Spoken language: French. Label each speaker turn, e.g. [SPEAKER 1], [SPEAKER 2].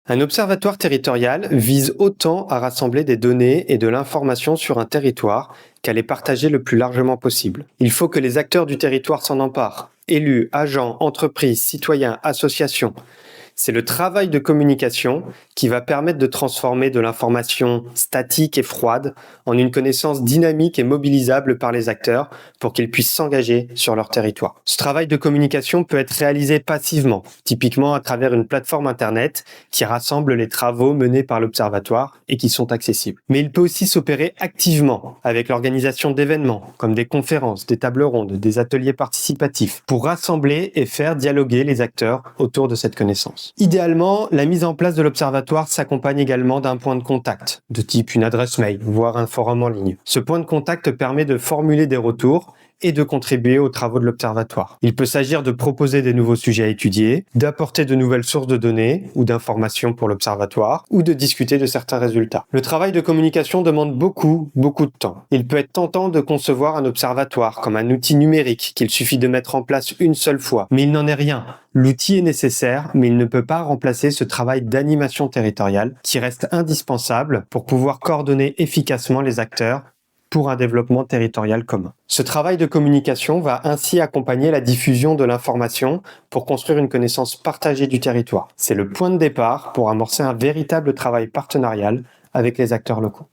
[SPEAKER 1] Un observatoire territorial vise autant à rassembler des données et de l'information sur un territoire qu'à les partager le plus largement possible. Il faut que les acteurs du territoire s'en emparent. Élus, agents, entreprises, citoyens, associations. C'est le travail de communication qui va permettre de transformer de l'information statique et froide en une connaissance dynamique et mobilisable par les acteurs pour qu'ils puissent s'engager sur leur territoire. Ce travail de communication peut être réalisé passivement, typiquement à travers une plateforme Internet qui rassemble les travaux menés par l'Observatoire et qui sont accessibles. Mais il peut aussi s'opérer activement avec l'organisation d'événements comme des conférences, des tables rondes, des ateliers participatifs pour rassembler et faire dialoguer les acteurs autour de cette connaissance. Idéalement, la mise en place de l'Observatoire s'accompagne également d'un point de contact, de type une adresse mail, voire un forum en ligne. Ce point de contact permet de formuler des retours et de contribuer aux travaux de l'Observatoire. Il peut s'agir de proposer des nouveaux sujets à étudier, d'apporter de nouvelles sources de données ou d'informations pour l'Observatoire, ou de discuter de certains résultats. Le travail de communication demande beaucoup de temps. Il peut être tentant de concevoir un observatoire comme un outil numérique qu'il suffit de mettre en place une seule fois, mais il n'en est rien. L'outil est nécessaire, mais il ne peut pas remplacer ce travail d'animation territoriale qui reste indispensable pour pouvoir coordonner efficacement les acteurs pour un développement territorial commun. Ce travail de communication va ainsi accompagner la diffusion de l'information pour construire une connaissance partagée du territoire. C'est le point de départ pour amorcer un véritable travail partenarial avec les acteurs locaux.